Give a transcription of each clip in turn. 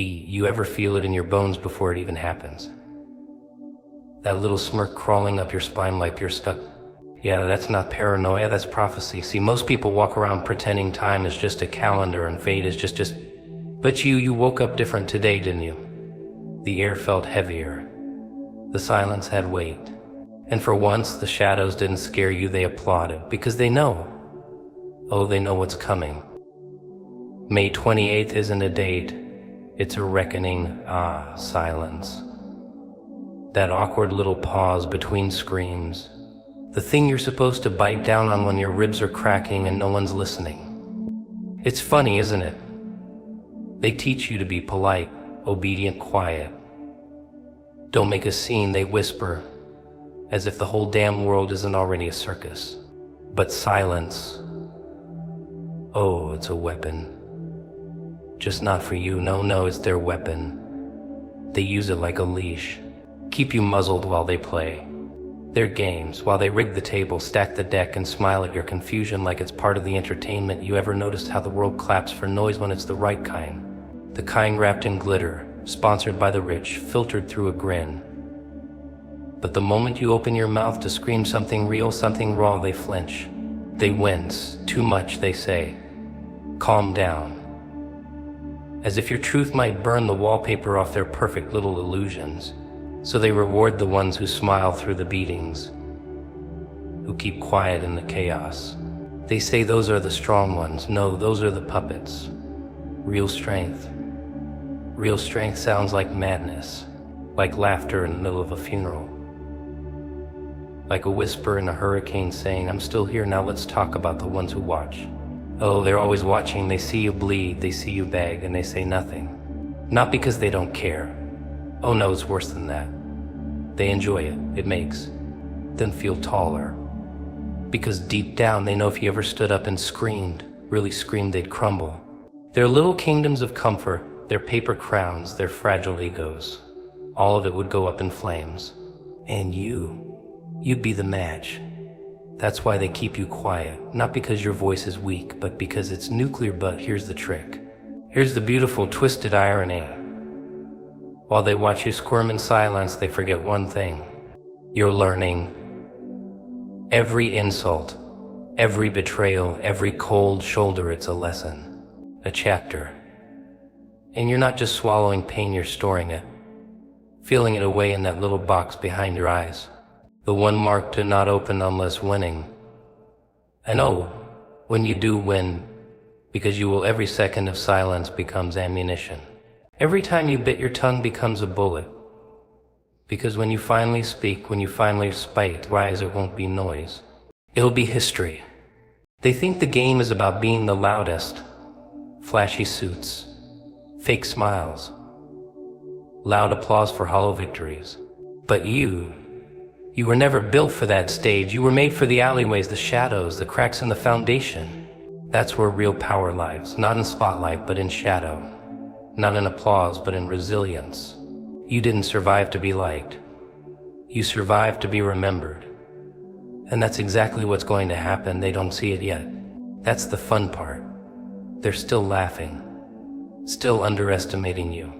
You ever feel it in your bones before it even happens? That little smirk crawling up your spine like you're stuck. Yeah, that's not paranoia, that's prophecy. See, most people walk around pretending time is just a calendar and fate is just. But you woke up different today, didn't you? The air felt heavier. The silence had weight. And for once, the shadows didn't scare you, they applauded, because they know. Oh, they know what's coming. May 28th isn't a date, it's a reckoning. Silence. That awkward little pause between screams. The thing you're supposed to bite down on when your ribs are cracking and no one's listening. It's funny, isn't it? They teach you to be polite, obedient, quiet. Don't make a scene, they whisper, as if the whole damn world isn't already a circus. But silence, oh, it's a weapon. Just not for you, no, it's their weapon. They use it like a leash. Keep you muzzled while they play their games, while they rig the table, stack the deck, and smile at your confusion like it's part of the entertainment. You ever noticed how the world claps for noise when it's the right kind? The kind wrapped in glitter, sponsored by the rich, filtered through a grin. But the moment you open your mouth to scream something real, something raw, they flinch. They wince. Too much, they say. Calm down. As if your truth might burn the wallpaper off their perfect little illusions. So they reward the ones who smile through the beatings, who keep quiet in the chaos. They say those are the strong ones. No, those are the puppets. Real strength. Real strength sounds like madness, like laughter in the middle of a funeral. Like a whisper in a hurricane saying, I'm still here, now let's talk about the ones who watch. Oh, they're always watching, they see you bleed, they see you beg, and they say nothing. Not because they don't care. Oh no, it's worse than that. They enjoy it. It makes them feel taller. Because deep down, they know if you ever stood up and screamed, really screamed, they'd crumble. Their little kingdoms of comfort, their paper crowns, their fragile egos, all of it would go up in flames. And you'd be the match. That's why they keep you quiet, not because your voice is weak, but because it's nuclear. But here's the trick. Here's the beautiful, twisted irony. While they watch you squirm in silence, they forget one thing. You're learning. Every insult, every betrayal, every cold shoulder, it's a lesson, a chapter. And you're not just swallowing pain, you're storing it, feeling it away in that little box behind your eyes. The one marked to not open unless winning. And oh, when you do win, because you will, every second of silence becomes ammunition. Every time you bit your tongue becomes a bullet. Because when you finally speak, when you finally spite, rise, it won't be noise. It'll be history. They think the game is about being the loudest. Flashy suits, fake smiles, loud applause for hollow victories. But you were never built for that stage. You were made for the alleyways, the shadows, the cracks in the foundation. That's where real power lies, not in spotlight, but in shadow. Not in applause, but in resilience. You didn't survive to be liked. You survived to be remembered. And that's exactly what's going to happen. They don't see it yet. That's the fun part. They're still laughing, still underestimating you,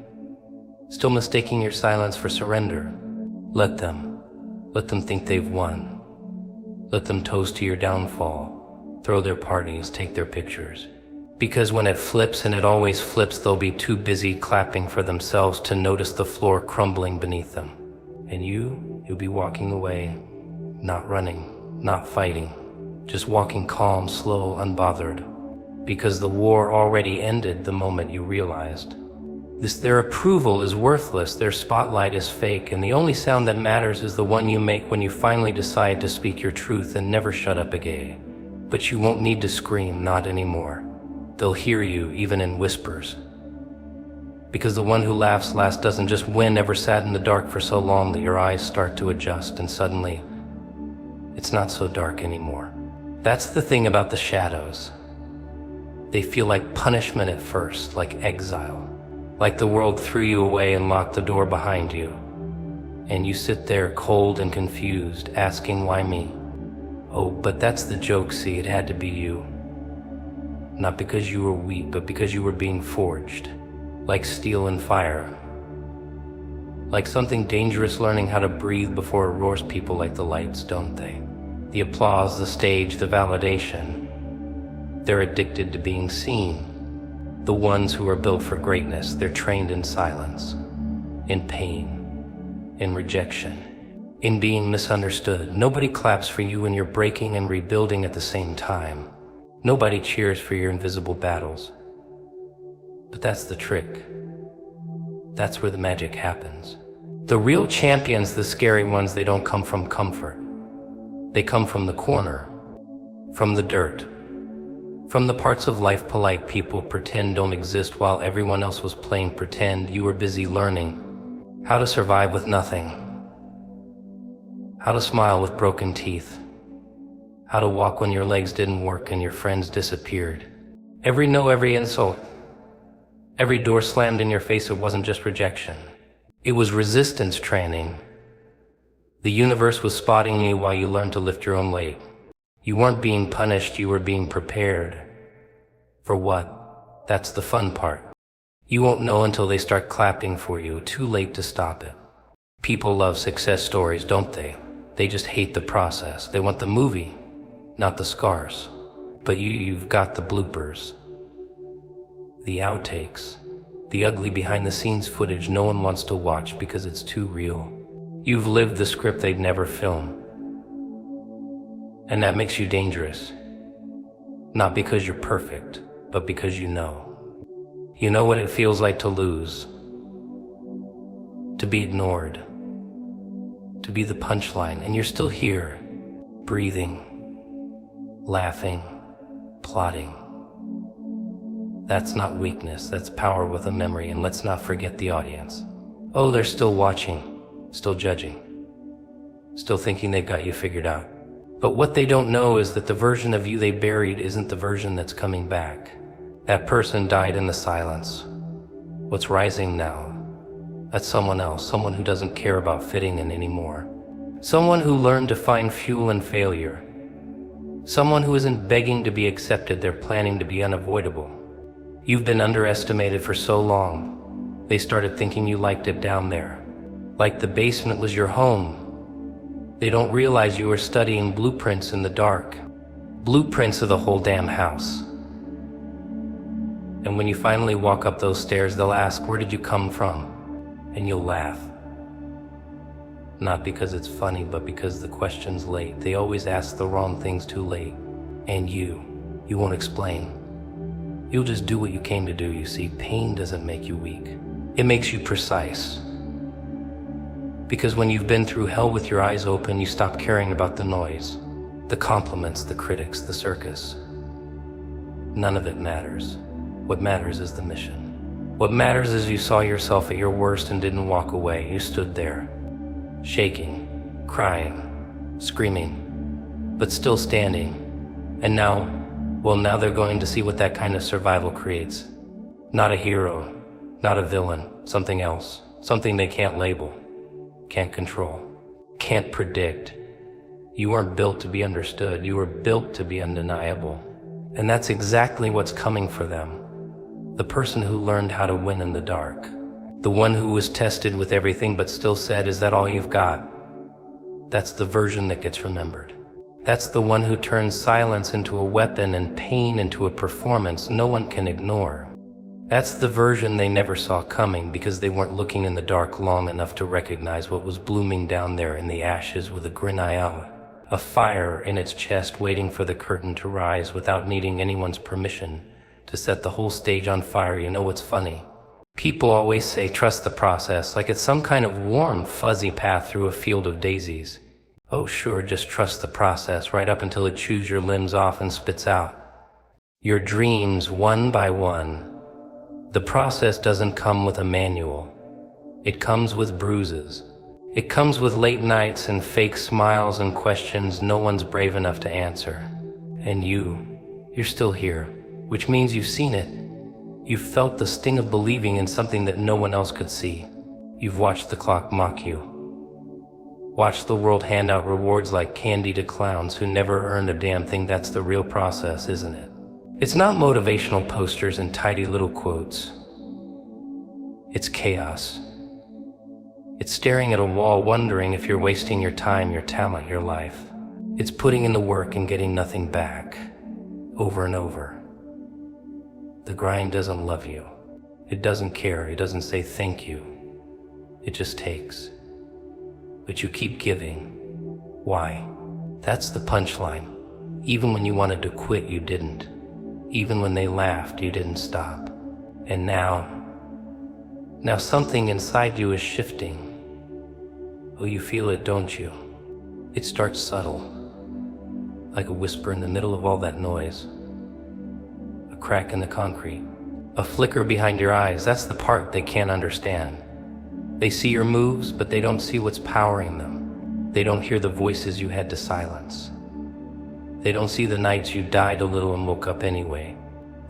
still mistaking your silence for surrender. Let them think they've won. Let them toast to your downfall, throw their parties, take their pictures. Because when it flips, and it always flips, they'll be too busy clapping for themselves to notice the floor crumbling beneath them. And you'll be walking away, not running, not fighting, just walking calm, slow, unbothered. Because the war already ended the moment you realized. Their approval is worthless, their spotlight is fake, and the only sound that matters is the one you make when you finally decide to speak your truth and never shut up again. But you won't need to scream, not anymore. They'll hear you, even in whispers. Because the one who laughs last doesn't just win, ever sat in the dark for so long that your eyes start to adjust, and suddenly, it's not so dark anymore. That's the thing about the shadows. They feel like punishment at first, like exile. Like the world threw you away and locked the door behind you. And you sit there cold and confused, asking why me? Oh, but that's the joke, see, it had to be you. Not because you were weak, but because you were being forged. like steel and fire. Like something dangerous learning how to breathe before it roars people like the lights, don't they? The applause, the stage, the validation. They're addicted to being seen. The ones who are built for greatness, they're trained in silence, in pain, in rejection, in being misunderstood. Nobody claps for you when you're breaking and rebuilding at the same time. Nobody cheers for your invisible battles. But that's the trick. That's where the magic happens. The real champions, the scary ones, they don't come from comfort. They come from the corner, from the dirt, from the parts of life polite people pretend don't exist while everyone else was playing pretend. You were busy learning how to survive with nothing, how to smile with broken teeth, how to walk when your legs didn't work and your friends disappeared. Every no, every insult, every door slammed in your face, it wasn't just rejection. It was resistance training. The universe was spotting you while you learned to lift your own weight. You weren't being punished, you were being prepared. For what? That's the fun part. You won't know until they start clapping for you, too late to stop it. People love success stories, don't they? They just hate the process. They want the movie, not the scars. But you've got the bloopers, the outtakes, the ugly behind-the-scenes footage no one wants to watch because it's too real. You've lived the script they'd never film. And that makes you dangerous. Not because you're perfect, but because you know. You know what it feels like to lose, to be ignored, to be the punchline, and you're still here, breathing, laughing, plotting. That's not weakness, that's power with a memory, and let's not forget the audience. Oh, they're still watching, still judging, still thinking they've got you figured out. But what they don't know is that the version of you they buried isn't the version that's coming back. That person died in the silence. What's rising now? That's someone else, someone who doesn't care about fitting in anymore. Someone who learned to find fuel in failure. Someone who isn't begging to be accepted, they're planning to be unavoidable. You've been underestimated for so long. They started thinking you liked it down there, like the basement was your home. They don't realize you were studying blueprints in the dark, blueprints of the whole damn house. And when you finally walk up those stairs, they'll ask, where did you come from? And you'll laugh. Not because it's funny, but because the question's late. They always ask the wrong things too late. And you won't explain. You'll just do what you came to do, you see. Pain doesn't make you weak. It makes you precise. Because when you've been through hell with your eyes open, you stop caring about the noise, the compliments, the critics, the circus. None of it matters. What matters is the mission. What matters is you saw yourself at your worst and didn't walk away. You stood there, shaking, crying, screaming, but still standing. And now they're going to see what that kind of survival creates. Not a hero, not a villain, something else, something they can't label, can't control, can't predict. You weren't built to be understood, you were built to be undeniable. And that's exactly what's coming for them. The person who learned how to win in the dark. The one who was tested with everything but still said, is that all you've got? That's the version that gets remembered. That's the one who turns silence into a weapon and pain into a performance no one can ignore. That's the version they never saw coming because they weren't looking in the dark long enough to recognize what was blooming down there in the ashes with a grin out. A fire in its chest waiting for the curtain to rise without needing anyone's permission to set the whole stage on fire. You know what's funny? People always say trust the process, like it's some kind of warm, fuzzy path through a field of daisies. Oh sure, just trust the process right up until it chews your limbs off and spits out your dreams one by one. The process doesn't come with a manual. It comes with bruises. It comes with late nights and fake smiles and questions no one's brave enough to answer. And you're still here, which means you've seen it. You've felt the sting of believing in something that no one else could see. You've watched the clock mock you. Watched the world hand out rewards like candy to clowns who never earned a damn thing. That's the real process, isn't it? It's not motivational posters and tidy little quotes. It's chaos. It's staring at a wall wondering if you're wasting your time, your talent, your life. It's putting in the work and getting nothing back, over and over. The grind doesn't love you. It doesn't care. It doesn't say thank you. It just takes. But you keep giving. Why? That's the punchline. Even when you wanted to quit, you didn't. Even when they laughed, you didn't stop. And now something inside you is shifting. Oh, you feel it, don't you? It starts subtle, like a whisper in the middle of all that noise. A crack in the concrete, a flicker behind your eyes. That's the part they can't understand. They see your moves, but they don't see what's powering them. They don't hear the voices you had to silence. They don't see the nights you died a little and woke up anyway.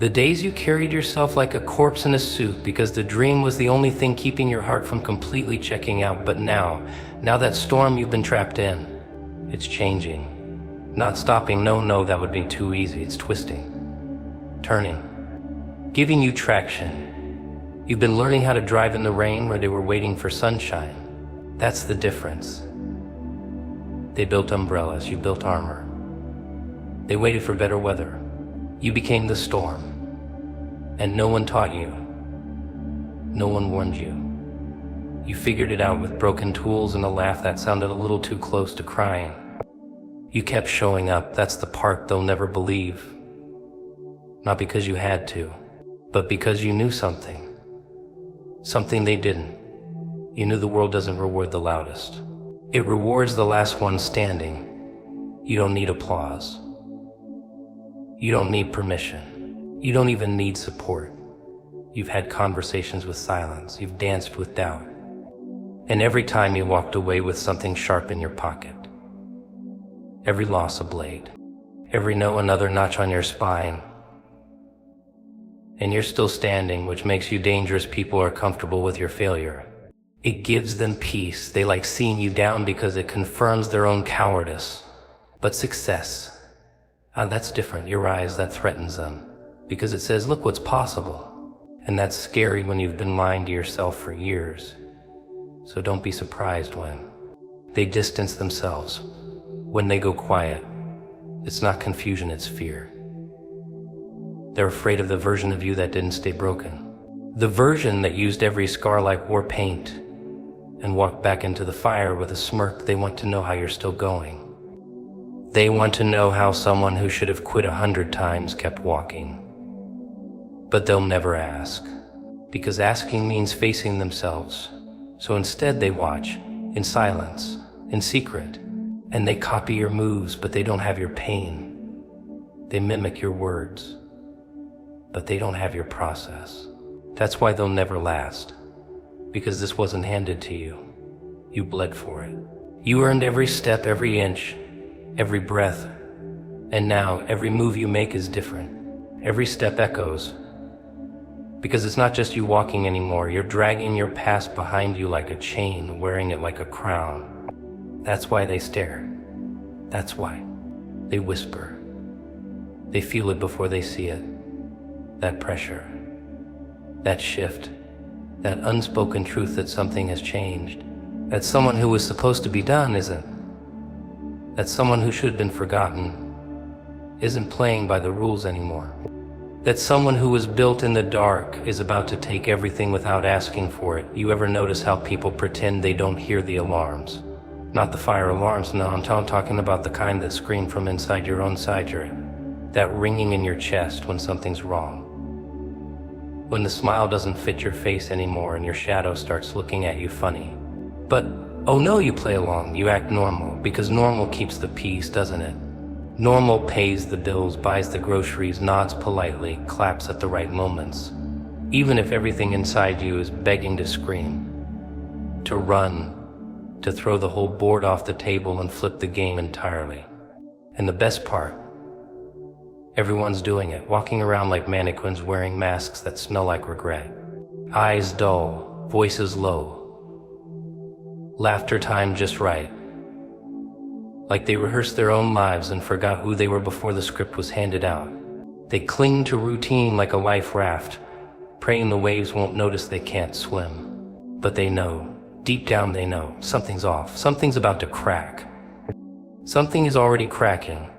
The days you carried yourself like a corpse in a suit because the dream was the only thing keeping your heart from completely checking out. But now that storm you've been trapped in, it's changing. Not stopping, no, that would be too easy. It's twisting, turning, giving you traction. You've been learning how to drive in the rain where they were waiting for sunshine. That's the difference. They built umbrellas, you built armor. They waited for better weather. You became the storm. And no one taught you. No one warned you. You figured it out with broken tools and a laugh that sounded a little too close to crying. You kept showing up. That's the part they'll never believe. Not because you had to, but because you knew something. Something they didn't. You knew the world doesn't reward the loudest. It rewards the last one standing. You don't need applause. You don't need permission. You don't even need support. You've had conversations with silence. You've danced with doubt. And every time you walked away with something sharp in your pocket. Every loss a blade. Every no another notch on your spine. And you're still standing, which makes you dangerous. People are comfortable with your failure. It gives them peace. They like seeing you down because it confirms their own cowardice. But success, that's different. Your eyes, that threatens them. Because it says, look what's possible. And that's scary when you've been lying to yourself for years. So don't be surprised when they distance themselves. When they go quiet, it's not confusion, it's fear. They're afraid of the version of you that didn't stay broken. The version that used every scar like war paint and walked back into the fire with a smirk. They want to know how you're still going. They want to know how someone who should have quit 100 times kept walking. But they'll never ask, because asking means facing themselves. So instead they watch, in silence, in secret, and they copy your moves, but they don't have your pain. They mimic your words, but they don't have your process. That's why they'll never last, because this wasn't handed to you. You bled for it. You earned every step, every inch, every breath, and now every move you make is different. Every step echoes, because it's not just you walking anymore. You're dragging your past behind you like a chain, wearing it like a crown. That's why they stare. That's why they whisper. They feel it before they see it. That pressure, that shift, that unspoken truth that something has changed, that someone who was supposed to be done isn't. That someone who should have been forgotten isn't playing by the rules anymore. That someone who was built in the dark is about to take everything without asking for it. You ever notice how people pretend they don't hear the alarms? Not the fire alarms, no, I'm talking about the kind that scream from inside your own side. That ringing in your chest when something's wrong. When the smile doesn't fit your face anymore and your shadow starts looking at you funny. But oh no, you play along, you act normal, because normal keeps the peace, doesn't it? Normal pays the bills, buys the groceries, nods politely, claps at the right moments. Even if everything inside you is begging to scream, to run, to throw the whole board off the table and flip the game entirely. And the best part, everyone's doing it, walking around like mannequins wearing masks that smell like regret. Eyes dull, voices low. Laughter timed just right. Like they rehearsed their own lives and forgot who they were before the script was handed out. They cling to routine like a life raft, praying the waves won't notice they can't swim. But they know, deep down they know, something's off, something's about to crack. Something is already cracking.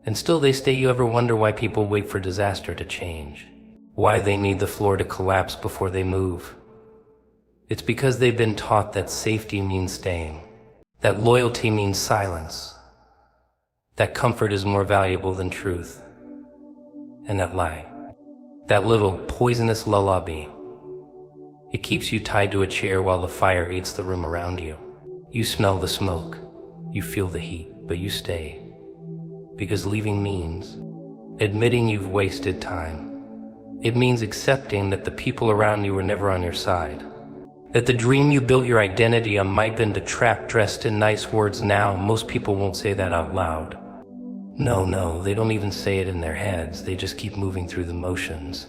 And still they stay. You ever wonder why people wait for disaster to change? Why they need the floor to collapse before they move? It's because they've been taught that safety means staying, that loyalty means silence, that comfort is more valuable than truth, and that lie, that little poisonous lullaby, it keeps you tied to a chair while the fire eats the room around you. You smell the smoke, you feel the heat, but you stay. Because leaving means admitting you've wasted time. It means accepting that the people around you were never on your side. That the dream you built your identity on might have been trapped dressed in nice words now. Most people won't say that out loud. No, they don't even say it in their heads. They just keep moving through the motions.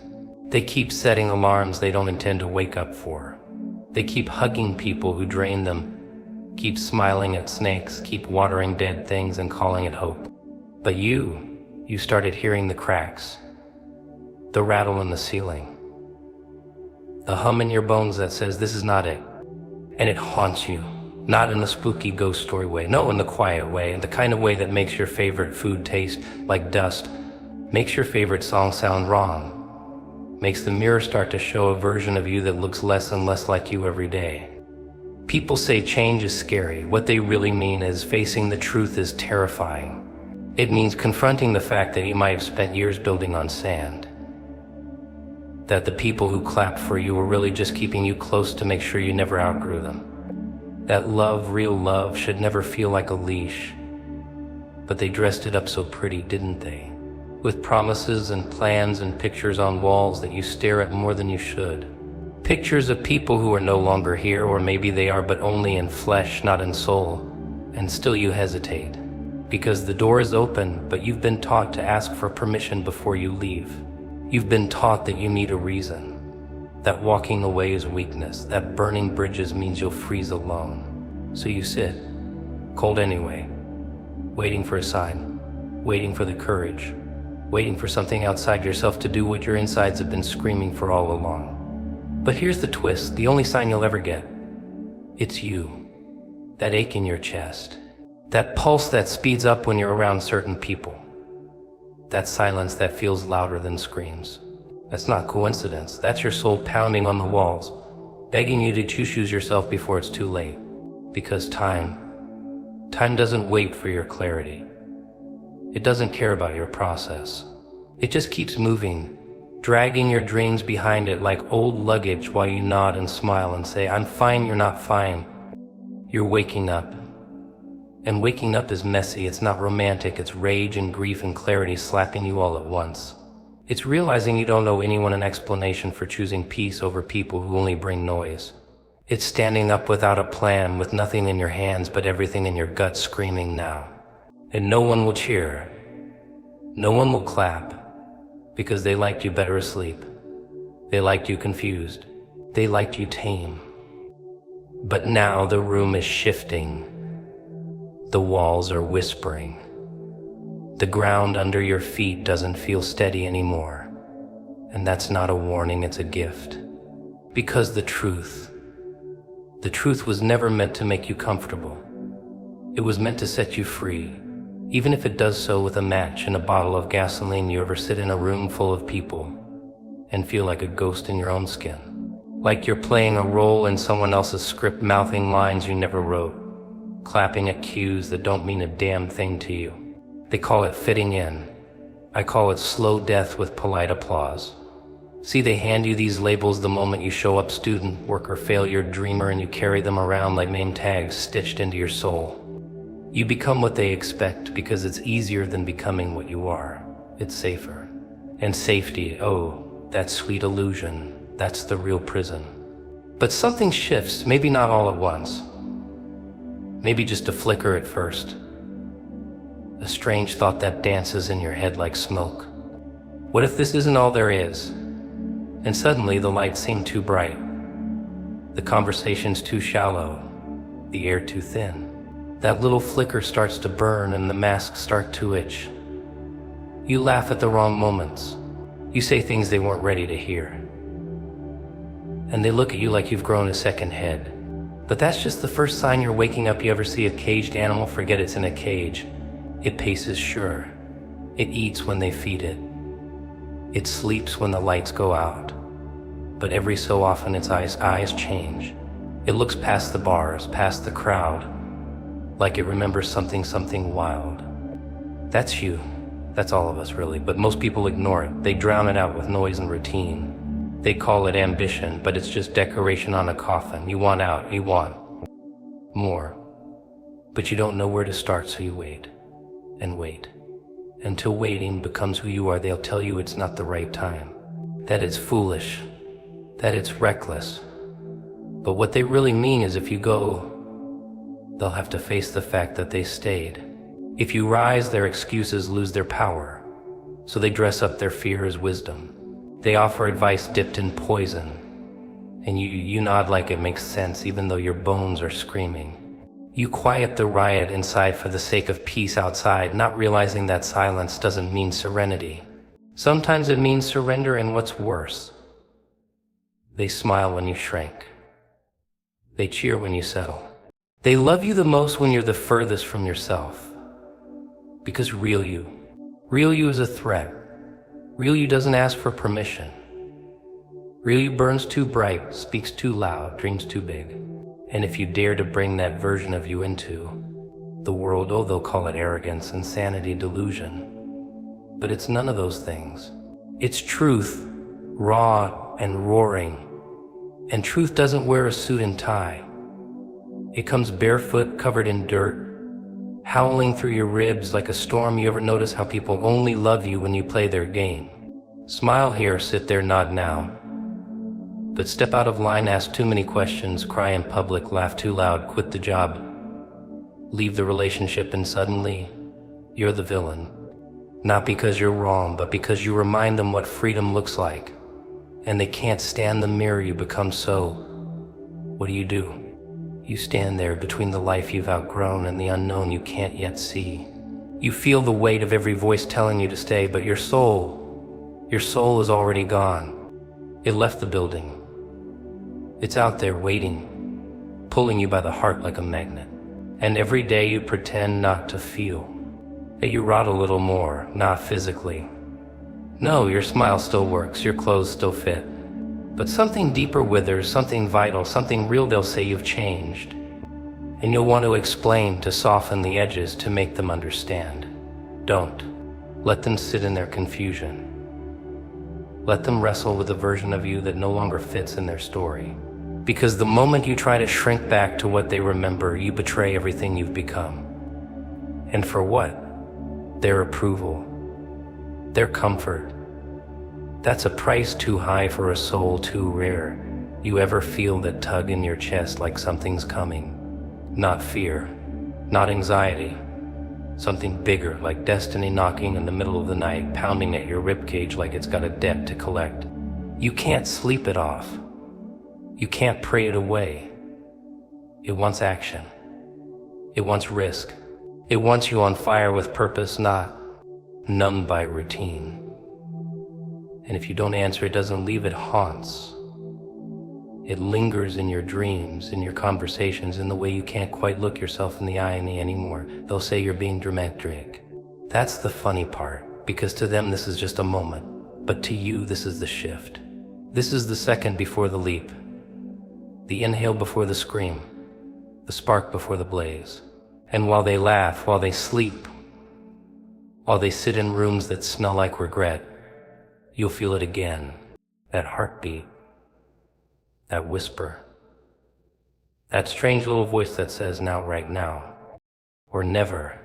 They keep setting alarms they don't intend to wake up for. They keep hugging people who drain them, keep smiling at snakes, keep watering dead things and calling it hope. But you started hearing the cracks, the rattle in the ceiling, the hum in your bones that says this is not it. And it haunts you, not in the spooky ghost story way, no, in the quiet way, in the kind of way that makes your favorite food taste like dust, makes your favorite song sound wrong, makes the mirror start to show a version of you that looks less and less like you every day. People say change is scary. What they really mean is facing the truth is terrifying. It means confronting the fact that you might have spent years building on sand. That the people who clapped for you were really just keeping you close to make sure you never outgrew them. That love, real love, should never feel like a leash. But they dressed it up so pretty, didn't they? With promises and plans and pictures on walls that you stare at more than you should. Pictures of people who are no longer here, or maybe they are, but only in flesh, not in soul. And still you hesitate. Because the door is open, but you've been taught to ask for permission before you leave. You've been taught that you need a reason, that walking away is weakness, that burning bridges means you'll freeze alone. So you sit, cold anyway, waiting for a sign, waiting for the courage, waiting for something outside yourself to do what your insides have been screaming for all along. But here's the twist, the only sign you'll ever get. It's you, that ache in your chest. That pulse that speeds up when you're around certain people. That silence that feels louder than screams. That's not coincidence. That's your soul pounding on the walls, begging you to choose yourself before it's too late. Because time doesn't wait for your clarity. It doesn't care about your process. It just keeps moving, dragging your dreams behind it like old luggage while you nod and smile and say, I'm fine, you're not fine. You're waking up. And waking up is messy, it's not romantic, it's rage and grief and clarity slapping you all at once. It's realizing you don't owe anyone an explanation for choosing peace over people who only bring noise. It's standing up without a plan, with nothing in your hands but everything in your gut screaming now. And no one will cheer. No one will clap, because they liked you better asleep. They liked you confused. They liked you tame. But now the room is shifting. The walls are whispering. The ground under your feet doesn't feel steady anymore. And that's not a warning, it's a gift. Because the truth was never meant to make you comfortable. It was meant to set you free, even if it does so with a match and a bottle of gasoline. You ever sit in a room full of people and feel like a ghost in your own skin? Like you're playing a role in someone else's script, mouthing lines you never wrote, clapping at cues that don't mean a damn thing to you. They call it fitting in. I call it slow death with polite applause. See, they hand you these labels the moment you show up: student, worker, failure, dreamer, and you carry them around like name tags stitched into your soul. You become what they expect because it's easier than becoming what you are. It's safer. And safety, oh, that sweet illusion, that's the real prison. But something shifts, maybe not all at once. Maybe just a flicker at first. A strange thought that dances in your head like smoke. What if this isn't all there is? And suddenly the lights seem too bright. The conversation's too shallow. The air too thin. That little flicker starts to burn and the masks start to itch. You laugh at the wrong moments. You say things they weren't ready to hear. and they look at you like you've grown a second head. But that's just the first sign you're waking up. You ever see a caged animal? Forget it's in a cage. It paces sure. It eats when they feed it. It sleeps when the lights go out. But every so often its eyes change. It looks past the bars, past the crowd, like it remembers something wild. That's you. That's all of us, really. But most people ignore it. They drown it out with noise and routine. They call it ambition, but it's just decoration on a coffin. You want out, you want more. But you don't know where to start, so you wait and wait. Until waiting becomes who you are. They'll tell you it's not the right time, that it's foolish, that it's reckless. But what they really mean is if you go, they'll have to face the fact that they stayed. If you rise, their excuses lose their power. So they dress up their fear as wisdom. They offer advice dipped in poison. And you nod like it makes sense, even though your bones are screaming. You quiet the riot inside for the sake of peace outside, not realizing that silence doesn't mean serenity. Sometimes it means surrender, and what's worse, they smile when you shrink. They cheer when you settle. They love you the most when you're the furthest from yourself. Because real you is a threat. Real you doesn't ask for permission. Real you burns too bright, speaks too loud, dreams too big. And if you dare to bring that version of you into the world, oh, they'll call it arrogance, insanity, delusion. But it's none of those things. It's truth, raw and roaring. And truth doesn't wear a suit and tie. It comes barefoot, covered in dirt, howling through your ribs like a storm. You ever notice how people only love you when you play their game? Smile here, sit there, nod now. But step out of line, ask too many questions, cry in public, laugh too loud, quit the job, leave the relationship, and suddenly, you're the villain. Not because you're wrong, but because you remind them what freedom looks like. And they can't stand the mirror you become, so what do? You stand there between the life you've outgrown and the unknown you can't yet see. You feel the weight of every voice telling you to stay, but your soul is already gone. It left the building. It's out there waiting, pulling you by the heart like a magnet. And every day you pretend not to feel, that you rot a little more, not physically. No, your smile still works, your clothes still fit. But something deeper withers, something vital, something real. They'll say you've changed. And you'll want to explain, to soften the edges, to make them understand. Don't. Let them sit in their confusion. Let them wrestle with a version of you that no longer fits in their story. Because the moment you try to shrink back to what they remember, you betray everything you've become. And for what? Their approval. Their comfort. That's a price too high for a soul too rare. You ever feel that tug in your chest like something's coming? Not fear, not anxiety. Something bigger, like destiny knocking in the middle of the night, pounding at your ribcage like it's got a debt to collect. You can't sleep it off. You can't pray it away. It wants action. It wants risk. It wants you on fire with purpose, not numbed by routine. And if you don't answer, it doesn't leave, it haunts. It lingers in your dreams, in your conversations, in the way you can't quite look yourself in the eye anymore. They'll say you're being dramatic. That's the funny part, because to them this is just a moment. But to you, this is the shift. This is the second before the leap. The inhale before the scream. The spark before the blaze. And while they laugh, while they sleep, while they sit in rooms that smell like regret, you'll feel it again. That heartbeat. That whisper. That strange little voice that says now, right now. Or never.